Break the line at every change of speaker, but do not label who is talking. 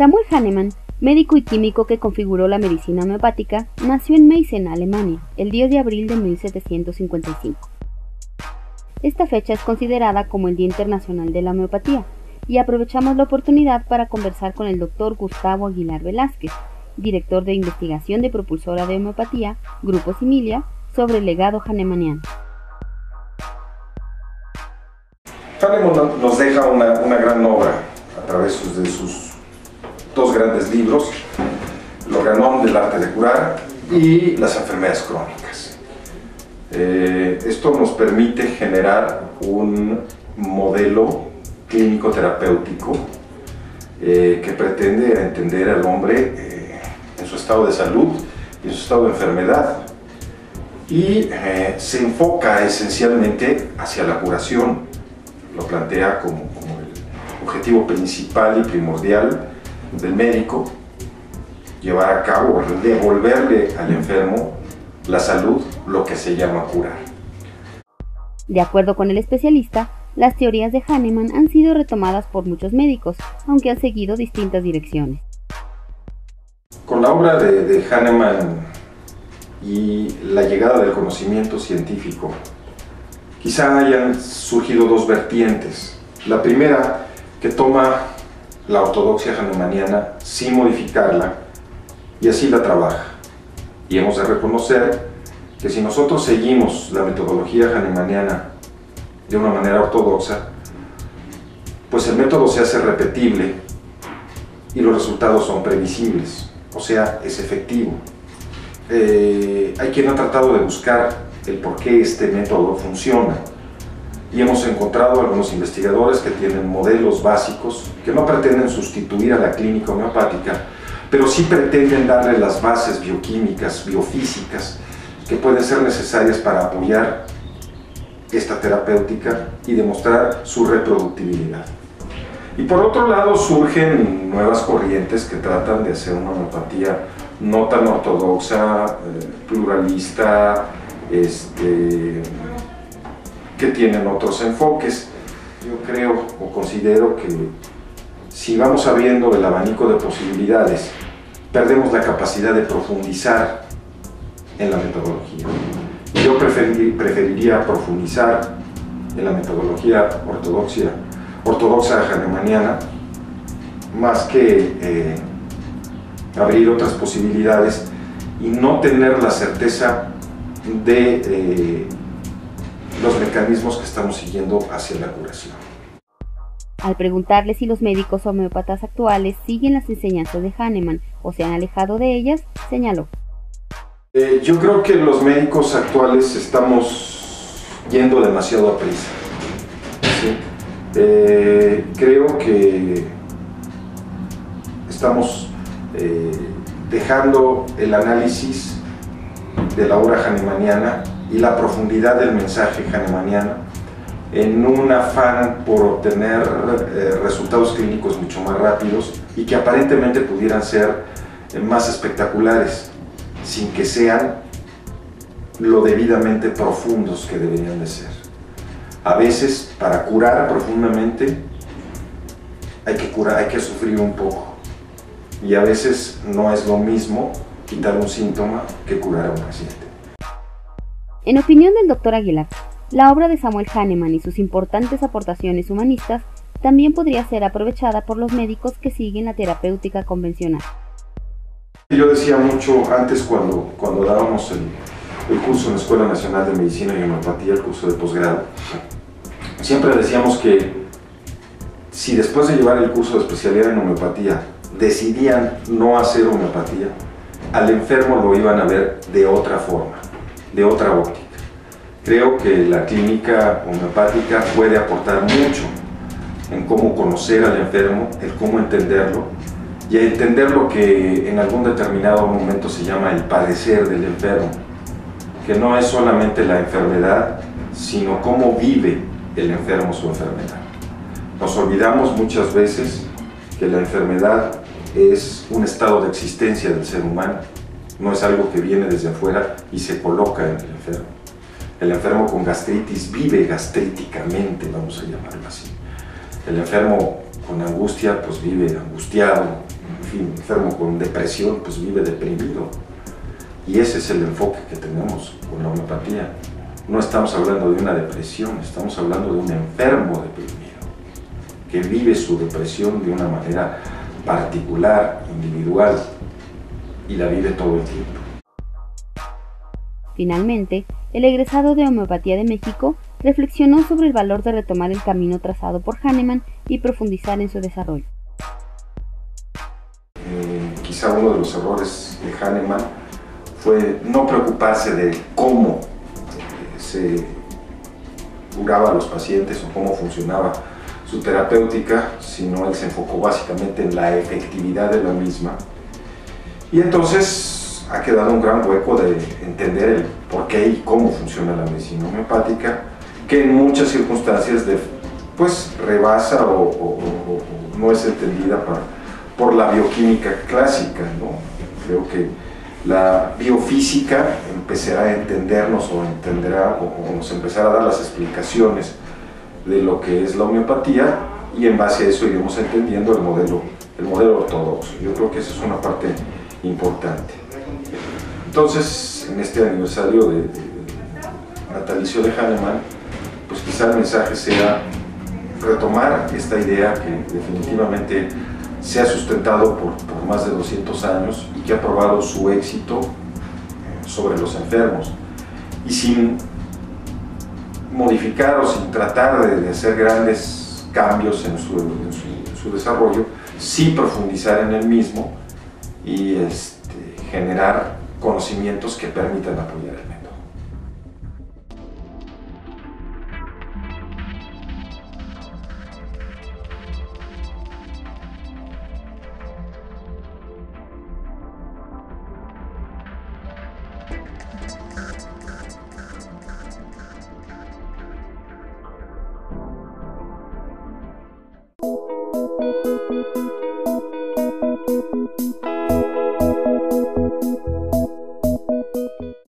Samuel Hahnemann, médico y químico que configuró la medicina homeopática, nació en Meissen, Alemania, el 10 de abril de 1755. Esta fecha es considerada como el Día Internacional de la Homeopatía, y aprovechamos la oportunidad para conversar con el Dr. Gustavo Aguilar Velázquez, director de investigación de Propulsora de Homeopatía, Grupo Similia, sobre el legado hahnemanniano.
Hahnemann nos deja una gran obra a través de sus dos grandes libros, El Organon del arte de curar y Las enfermedades crónicas. Esto nos permite generar un modelo clínico terapéutico que pretende entender al hombre en su estado de salud y en su estado de enfermedad, y se enfoca esencialmente hacia la curación. Lo plantea como el objetivo principal y primordial del médico, llevar a cabo, devolverle al enfermo la salud, lo que se llama curar.
De acuerdo con el especialista, las teorías de Hahnemann han sido retomadas por muchos médicos, aunque han seguido distintas direcciones.
Con la obra de Hahnemann y la llegada del conocimiento científico, quizá hayan surgido dos vertientes. La primera, que toma la ortodoxia hahnemanniana sin modificarla y así la trabaja. Y hemos de reconocer que si nosotros seguimos la metodología hahnemanniana de una manera ortodoxa, pues el método se hace repetible y los resultados son previsibles, o sea, es efectivo. Hay quien ha tratado de buscar el por qué este método funciona, y hemos encontrado algunos investigadores que tienen modelos básicos que no pretenden sustituir a la clínica homeopática, pero sí pretenden darle las bases bioquímicas, biofísicas, que pueden ser necesarias para apoyar esta terapéutica y demostrar su reproductibilidad. Y por otro lado surgen nuevas corrientes que tratan de hacer una homeopatía no tan ortodoxa, pluralista, que tienen otros enfoques. Yo creo o considero que si vamos abriendo el abanico de posibilidades, perdemos la capacidad de profundizar en la metodología. Yo preferiría profundizar en la metodología ortodoxa hahnemanniana más que abrir otras posibilidades y no tener la certeza de los mecanismos que estamos siguiendo hacia la curación.
Al preguntarle si los médicos homeópatas actuales siguen las enseñanzas de Hahnemann o se han alejado de ellas, señaló:
yo creo que los médicos actuales estamos yendo demasiado a prisa. ¿Sí? Creo que estamos dejando el análisis de la obra hahnemanniana y la profundidad del mensaje hahnemanniano en un afán por obtener resultados clínicos mucho más rápidos y que aparentemente pudieran ser más espectaculares, sin que sean lo debidamente profundos que deberían de ser. A veces, para curar profundamente, hay que sufrir un poco, y a veces no es lo mismo quitar un síntoma que curar a un paciente.
En opinión del Dr. Aguilar, la obra de Samuel Hahnemann y sus importantes aportaciones humanistas también podría ser aprovechada por los médicos que siguen la terapéutica convencional.
Yo decía mucho antes cuando dábamos el curso en la Escuela Nacional de Medicina y Homeopatía, el curso de posgrado, siempre decíamos que si después de llevar el curso de especialidad en homeopatía decidían no hacer homeopatía, al enfermo lo iban a ver de otra forma, de otra óptica. Creo que la clínica homeopática puede aportar mucho en cómo conocer al enfermo, el cómo entenderlo, y a entender lo que en algún determinado momento se llama el padecer del enfermo, que no es solamente la enfermedad, sino cómo vive el enfermo su enfermedad. Nos olvidamos muchas veces que la enfermedad es un estado de existencia del ser humano, no es algo que viene desde afuera y se coloca en el enfermo. El enfermo con gastritis vive gastríticamente, vamos a llamarlo así. El enfermo con angustia pues vive angustiado, enfermo con depresión pues vive deprimido. Y ese es el enfoque que tenemos con la homeopatía. No estamos hablando de una depresión, estamos hablando de un enfermo deprimido, que vive su depresión de una manera particular, individual, y la vive todo el tiempo.
Finalmente, el egresado de Homeopatía de México reflexionó sobre el valor de retomar el camino trazado por Hahnemann y profundizar en su desarrollo.
Quizá uno de los errores de Hahnemann fue no preocuparse de cómo se curaba a los pacientes o cómo funcionaba su terapéutica, sino él se enfocó básicamente en la efectividad de la misma. Y entonces ha quedado un gran hueco de entender el por qué y cómo funciona la medicina homeopática, que en muchas circunstancias pues rebasa o no es entendida por la bioquímica clásica, ¿no? Creo que la biofísica empezará a entendernos o nos empezará a dar las explicaciones de lo que es la homeopatía, y en base a eso iremos entendiendo el modelo ortodoxo. Yo creo que esa es una parte importante. Entonces, en este aniversario de natalicio de Hahnemann, pues quizá el mensaje sea retomar esta idea que definitivamente se ha sustentado por más de 200 años y que ha probado su éxito sobre los enfermos, y sin modificar o sin tratar de hacer grandes cambios en su desarrollo, sí profundizar en el mismo y generar conocimientos que permitan apoyar el método.